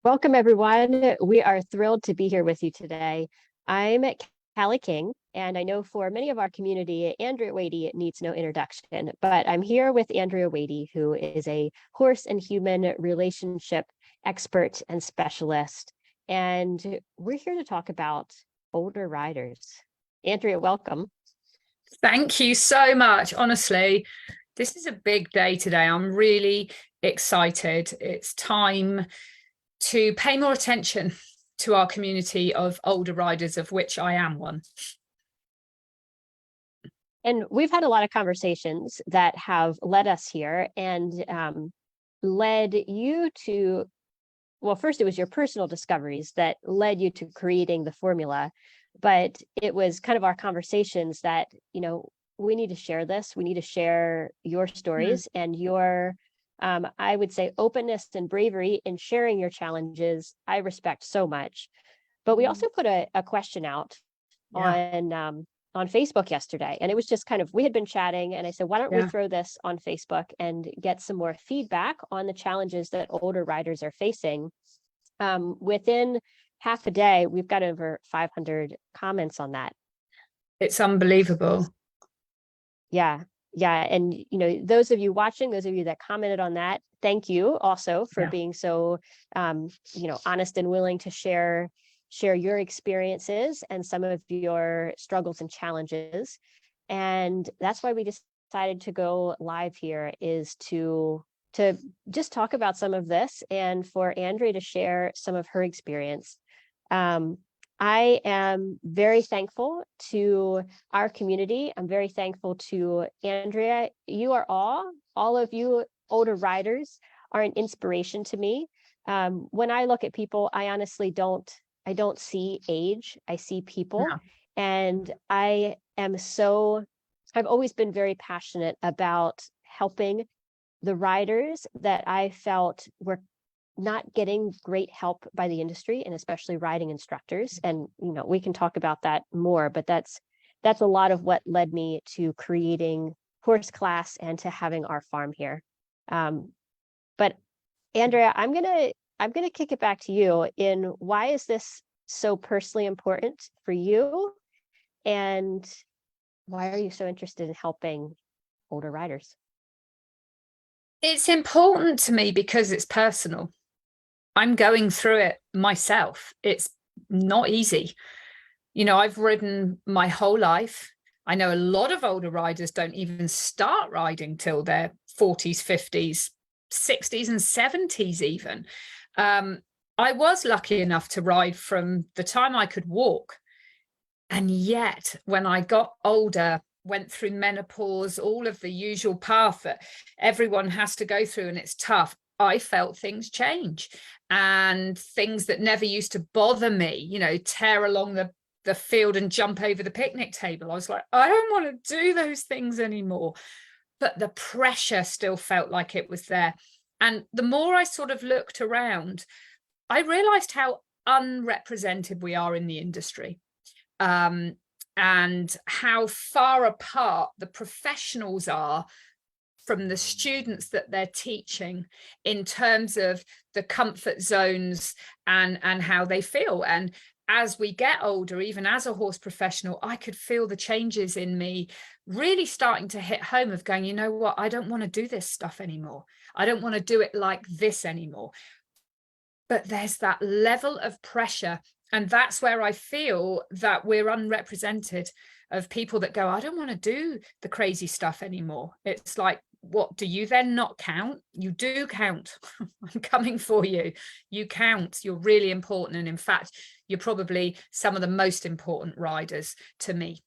Welcome, everyone. We are thrilled to be here with you today. I'm Callie King, and I know for many of our community, Andrea Wady needs no introduction, but I'm here with Andrea Wady, who is a horse and human relationship expert and specialist. And we're here to talk about older riders. Andrea, welcome. Thank you so much. Honestly, this is a big day today. I'm really excited. It's time to pay more attention to our community of older riders, of which I am one. And we've had a lot of conversations that have led us here and led you to, well, first it was your personal discoveries that led you to creating the formula, but it was kind of our conversations that, we need to share this. We need to share your Mm, stories and your, I would say, openness and bravery in sharing your challenges. I respect so much. But we also put a question out yeah, on Facebook yesterday. And it was just kind of, we had been chatting and I said, why don't we yeah. throw this on Facebook and get some more feedback on the challenges that older riders are facing. Within half a day, we've got over 500 comments on that. It's unbelievable. Yeah. Yeah. And, those of you watching, those of you that commented on that, thank you also for Yeah. being so, honest and willing to share your experiences and some of your struggles and challenges. And that's why we decided to go live here is to just talk about some of this and for Andrea to share some of her experience. Um, I am very thankful to our community. I'm very thankful to Andrea. You are all of you older riders are an inspiration to me. When I look at people, I honestly I don't see age. I see people. Yeah. And I've always been very passionate about helping the riders that I felt were not getting great help by the industry and especially riding instructors. And, we can talk about that more, but that's a lot of what led me to creating HorseClass and to having our farm here. But Andrea, I'm gonna kick it back to you in why is this so personally important for you? And why are you so interested in helping older riders? It's important to me because it's personal. I'm going through it myself. It's not easy. I've ridden my whole life. I know a lot of older riders don't even start riding till their 40s, 50s, 60s, and 70s, even. Um, I was lucky enough to ride from the time I could walk. And yet, when I got older, went through menopause, all of the usual path that everyone has to go through, and it's tough. I felt things change and things that never used to bother me, tear along the field and jump over the picnic table. I was like, I don't want to do those things anymore. But the pressure still felt like it was there. And the more I sort of looked around, I realized how unrepresented we are in the industry, um, and how far apart the professionals are from the students that they're teaching in terms of the comfort zones and how they feel. And as we get older, even as a horse professional, I could feel the changes in me really starting to hit home of going, you know what, I don't want to do this stuff anymore. I don't want to do it like this anymore. But there's that level of pressure. And that's where I feel that we're unrepresented, of people that go, I don't want to do the crazy stuff anymore. It's like, what, do you then not count? You do count. I'm coming for you. You count. You're really important. And in fact, you're probably some of the most important riders to me,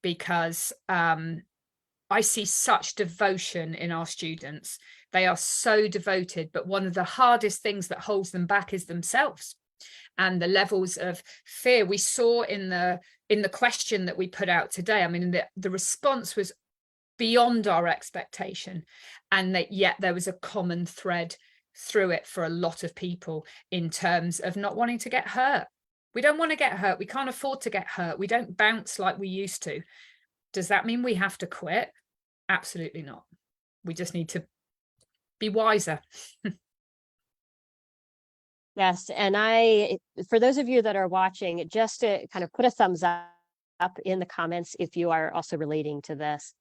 because I see such devotion in our students. They are so devoted, but one of the hardest things that holds them back is themselves, and the levels of fear we saw in the question that we put out today. I mean, the response was beyond our expectation, and that yet there was a common thread through it for a lot of people in terms of not wanting to get hurt. We don't want to get hurt. We can't afford to get hurt. We don't bounce like we used to. Does that mean we have to quit? Absolutely not. We just need to be wiser. Yes. And for those of you that are watching, just to kind of put a thumbs up in the comments if you are also relating to this.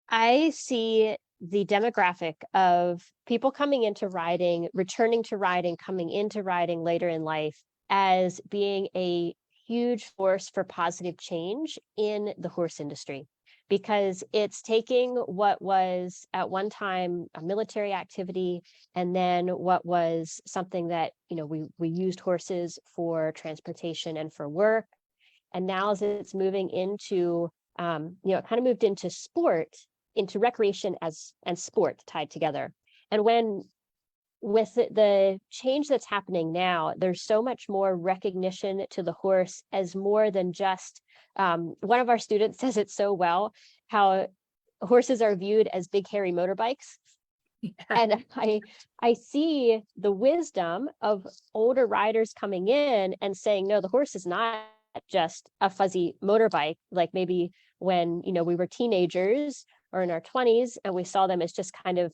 I see the demographic of people coming into riding, returning to riding, coming into riding later in life as being a huge force for positive change in the horse industry, because it's taking what was at one time a military activity, and then what was something that, we used horses for transportation and for work. And now as it's moving into, it kind of moved into sport, into recreation and sport tied together. And with the change that's happening now, there's so much more recognition to the horse as more than just, one of our students says it so well, how horses are viewed as big hairy motorbikes. Yeah. And I see the wisdom of older riders coming in and saying, no, the horse is not just a fuzzy motorbike, like maybe when, we were teenagers or in our 20s, and we saw them as just kind of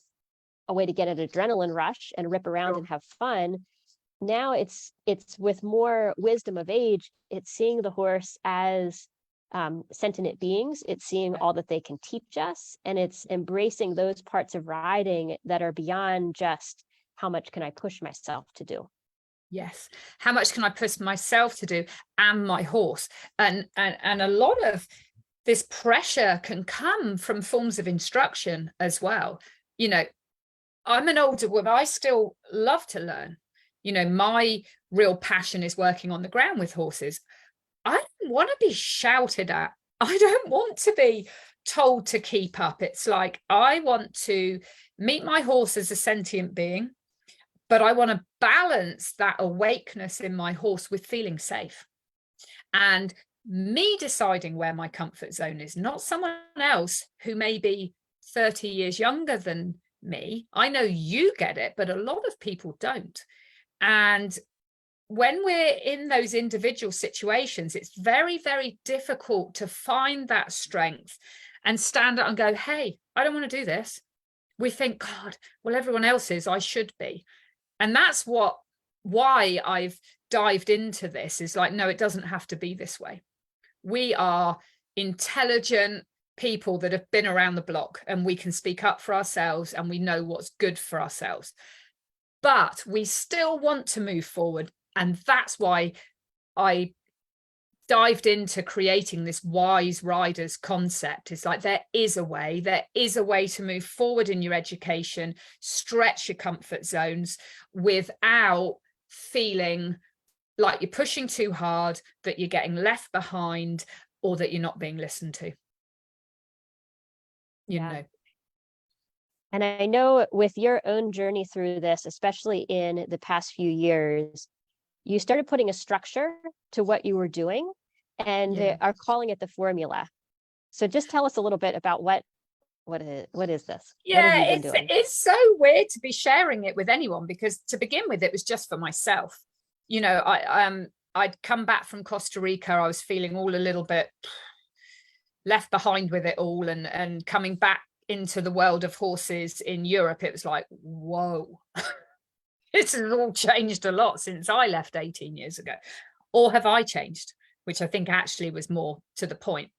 a way to get an adrenaline rush and rip around and have fun. Now it's with more wisdom of age, it's seeing the horse as sentient beings. It's seeing all that they can teach us, and it's embracing those parts of riding that are beyond just how much can I push myself to do. Yes, how much can I push myself to do, and my horse, and a lot of this pressure can come from forms of instruction as well. I'm an older woman, I still love to learn. My real passion is working on the ground with horses. I don't want to be shouted at. I don't want to be told to keep up. It's like, I want to meet my horse as a sentient being, but I want to balance that awakeness in my horse with feeling safe. And me deciding where my comfort zone is, not someone else who may be 30 years younger than me. I know you get it, but a lot of people don't. And when we're in those individual situations, it's very, very difficult to find that strength and stand up and go, hey, I don't want to do this. We think, God, well, everyone else is, I should be. And that's why I've dived into this, is like, no, it doesn't have to be this way. We are intelligent people that have been around the block, and we can speak up for ourselves, and we know what's good for ourselves. But we still want to move forward. And that's why I dived into creating this wise riders concept. It's like, there is a way to move forward in your education, stretch your comfort zones without feeling like you're pushing too hard, that you're getting left behind, or that you're not being listened to. And I know with your own journey through this, especially in the past few years, you started putting a structure to what you were doing, and are calling it the formula. So just tell us a little bit about what is this? Yeah, it's so weird to be sharing it with anyone, because to begin with, it was just for myself. I'd come back from Costa Rica. I was feeling all a little bit left behind with it all, and coming back into the world of horses in Europe, it was like, whoa. This has all changed a lot since I left 18 years ago. Or have I changed? Which I think actually was more to the point.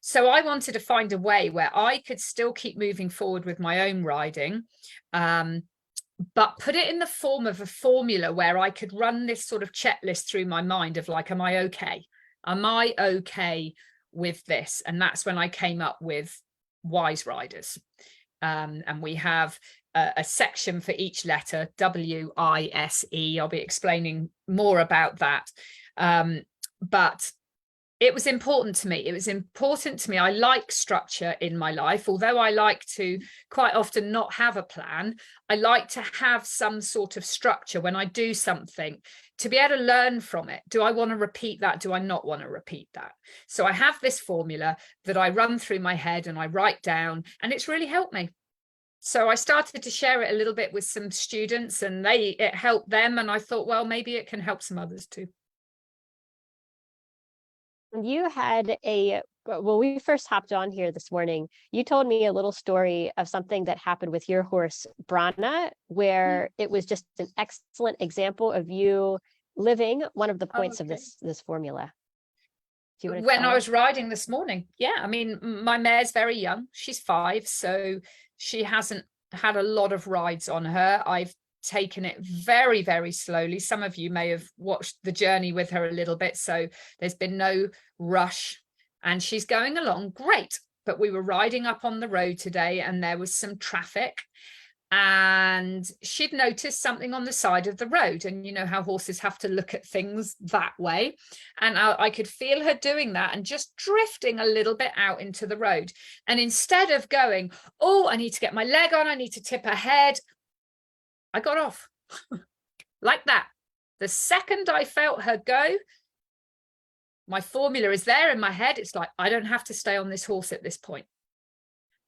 So I wanted to find a way where I could still keep moving forward with my own riding, but put it in the form of a formula where I could run this sort of checklist through my mind of like, am I okay? Am I okay with this? And that's when I came up with Wise Riders. And we have a section for each letter, WISE. I'll be explaining more about that. But it was important to me. I like structure in my life. Although I like to quite often not have a plan, I like to have some sort of structure when I do something, to be able to learn from it. Do I want to repeat that? Do I not want to repeat that? So I have this formula that I run through my head and I write down, and it's really helped me. So I started to share it a little bit with some students, and it helped them. And I thought, well, maybe it can help some others too. You had a Well, we first hopped on here this morning, you told me a little story of something that happened with your horse, Brana, where it was just an excellent example of you living one of the Oh, points of okay. this formula. Do you want to When tell I us? was riding this morning, yeah, I mean, my mare's very young. She's 5, so she hasn't had a lot of rides on her. I've taken it very, very slowly. Some of you may have watched the journey with her a little bit, so there's been no rush, and she's going along great. But we were riding up on the road today, and there was some traffic, and she'd noticed something on the side of the road, and you know how horses have to look at things that way, and I could feel her doing that and just drifting a little bit out into the road. And instead of going, oh, I need to get my leg on, I need to tip her head, I got off like that. The second I felt her go, my formula is there in my head. It's like, I don't have to stay on this horse at this point.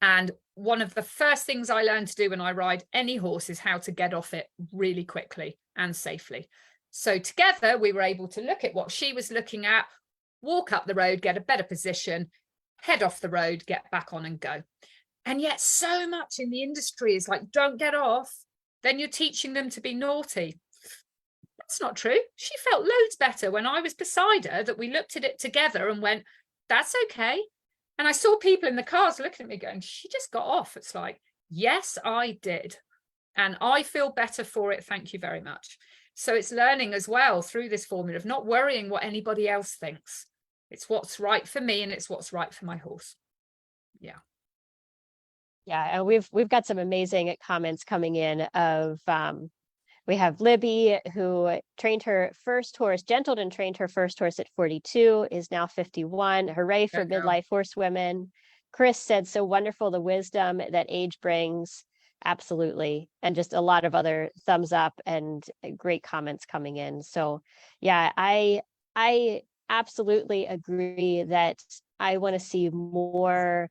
And one of the first things I learned to do when I ride any horse is how to get off it really quickly and safely. So together we were able to look at what she was looking at, walk up the road, get a better position, head off the road, get back on and go. And yet so much in the industry is like, don't get off, then you're teaching them to be naughty. That's not true. She felt loads better when I was beside her, that we looked at it together and went, that's okay. And I saw people in the cars looking at me going, she just got off. It's like, yes, I did. And I feel better for it. Thank you very much. So it's learning as well through this formula of not worrying what anybody else thinks. It's what's right for me and it's what's right for my horse. Yeah. Yeah, and we've got some amazing comments coming in of we have Libby, who trained her first horse, gentled and trained her first horse at 42, is now 51. Hooray for midlife horsewomen. Chris said, so wonderful the wisdom that age brings. Absolutely. And just a lot of other thumbs up and great comments coming in. So yeah, I absolutely agree that I want to see more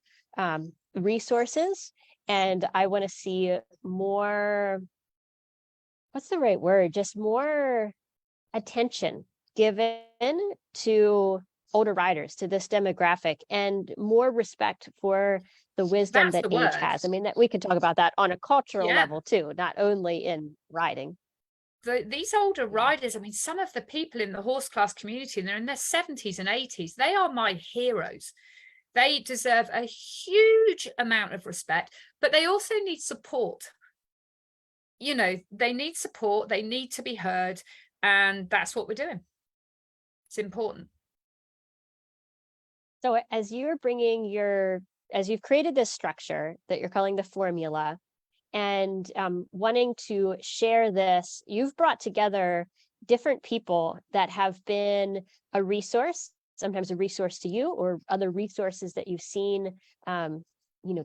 resources, and I want to see more, what's the right word? Just more attention given to older riders, to this demographic, and more respect for the wisdom That's that the age word. has. I mean, that we could talk about that on a cultural Yeah. level too, not only in riding. These older riders, I mean, some of the people in the horse class community, and they're in their 70s and 80s, they are my heroes. They deserve a huge amount of respect, but they also need support. You know, they need support, they need to be heard, and that's what we're doing. It's important. So as you're bringing as you've created this structure that you're calling the formula, and wanting to share this, you've brought together different people that have been a resource, sometimes a resource to you, or other resources that you've seen,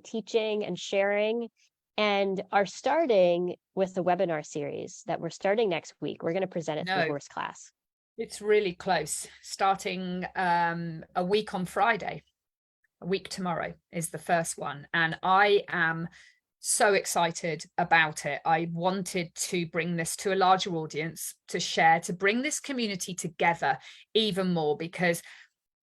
teaching and sharing, and are starting with the webinar series that we're starting next week. We're going to present it through HorseClass. It's really close. Starting a week on Friday, a week tomorrow is the first one. And I am so excited about it. I wanted to bring this to a larger audience, to share, to bring this community together even more, because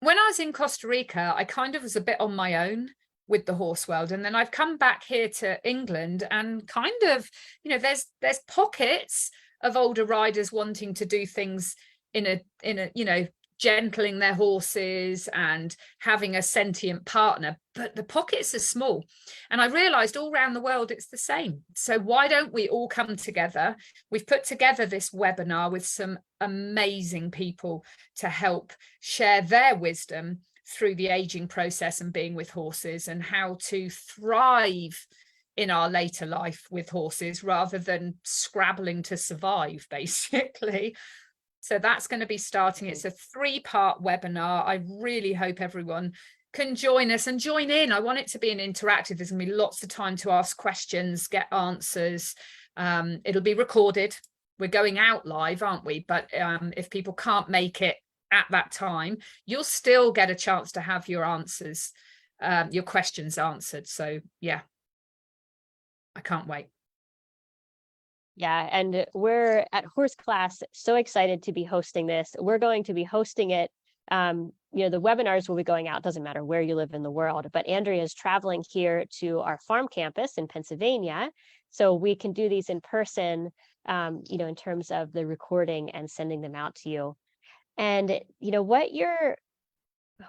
when I was in Costa Rica, I kind of was a bit on my own with the horse world, and then I've come back here to England and kind of, there's pockets of older riders wanting to do things in a gentling their horses and having a sentient partner, but the pockets are small. And I realized all around the world it's the same. So why don't we all come together? We've put together this webinar with some amazing people to help share their wisdom through the aging process and being with horses, and how to thrive in our later life with horses rather than scrabbling to survive, basically. So that's going to be starting. It's a 3-part webinar. I really hope everyone can join us and join in. I want it to be an interactive. There's going to be lots of time to ask questions, get answers. It'll be recorded. We're going out live, aren't we? But if people can't make it at that time, you'll still get a chance to have your answers, your questions answered. So yeah, I can't wait. Yeah, and we're at HorseClass so excited to be hosting this. We're going to be hosting it the webinars will be going out, doesn't matter where you live in the world, but Andrea is traveling here to our farm campus in Pennsylvania. So we can do these in person, in terms of the recording and sending them out to you. And,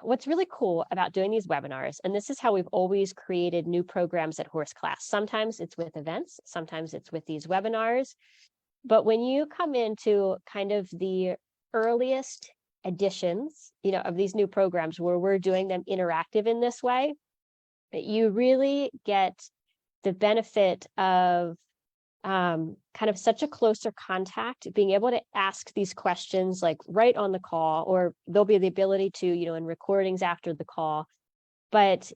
what's really cool about doing these webinars, and this is how we've always created new programs at HorseClass. Sometimes it's with events, sometimes it's with these webinars. But when you come into kind of the earliest editions, of these new programs where we're doing them interactive in this way, you really get the benefit of kind of such a closer contact, being able to ask these questions like right on the call, or there'll be the ability to, in recordings after the call. But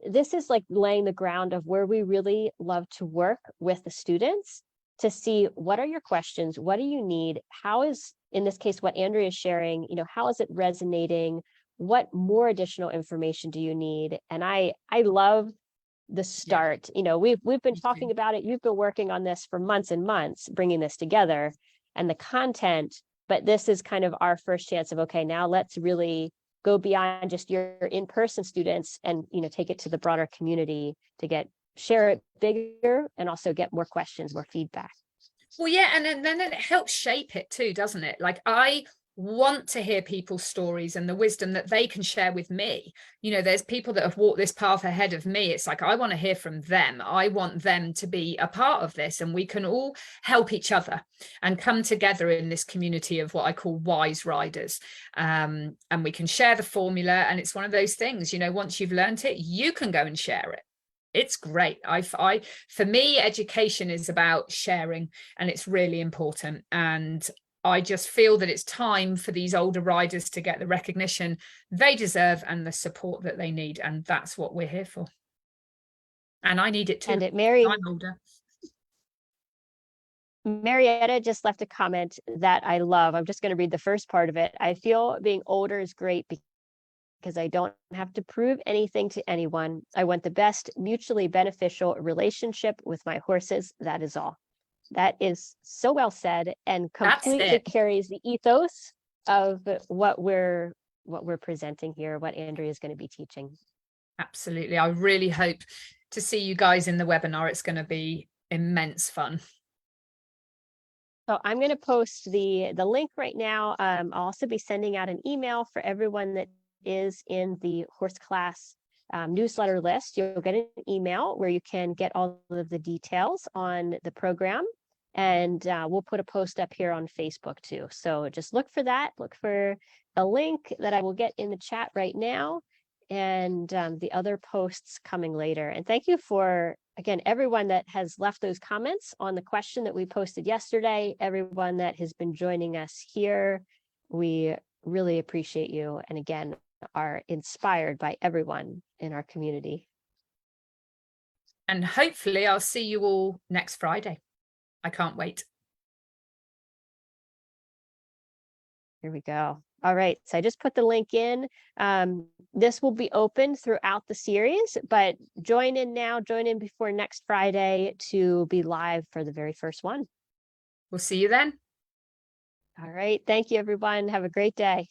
this is like laying the ground of where we really love to work with the students to see what are your questions, what do you need, how is, in this case, what Andrea is sharing, how is it resonating, what more additional information do you need? And I love the start. We've been talking about it. You've been working on this for months and months, bringing this together and the content, but this is kind of our first chance of, okay, now let's really go beyond just your in-person students and, take it to the broader community to share it bigger and also get more questions, more feedback. Well, yeah. And then it helps shape it too, doesn't it? Like, I want to hear people's stories and the wisdom that they can share with me. There's people that have walked this path ahead of me. It's like, I want to hear from them. I want them to be a part of this, and we can all help each other and come together in this community of what I call wise riders. And we can share the formula. And it's one of those things, once you've learned it, you can go and share it. It's great. For me, education is about sharing, and it's really important. And I just feel that it's time for these older riders to get the recognition they deserve and the support that they need. And that's what we're here for. And I need it too. And I'm older. Marietta just left a comment that I love. I'm just going to read the first part of it. I feel being older is great because I don't have to prove anything to anyone. I want the best mutually beneficial relationship with my horses. That is all. That is so well said, and completely carries the ethos of what we're presenting here, what Andrea is going to be teaching. Absolutely. I really hope to see you guys in the webinar. It's going to be immense fun. So I'm going to post the link right now. I'll also be sending out an email for everyone that is in the HorseClass newsletter list. You'll get an email where you can get all of the details on the program, and we'll put a post up here on Facebook too. So just look for that. Look for a link that I will get in the chat right now, and the other posts coming later. And thank you for, again, everyone that has left those comments on the question that we posted yesterday, everyone that has been joining us here. We really appreciate you. And again, are inspired by everyone in our community. And hopefully I'll see you all next Friday. I can't wait. Here we go. All right, so I just put the link in. This will be open throughout the series, but join in now, join in before next Friday to be live for the very first one. We'll see you then. All right, thank you, everyone. Have a great day.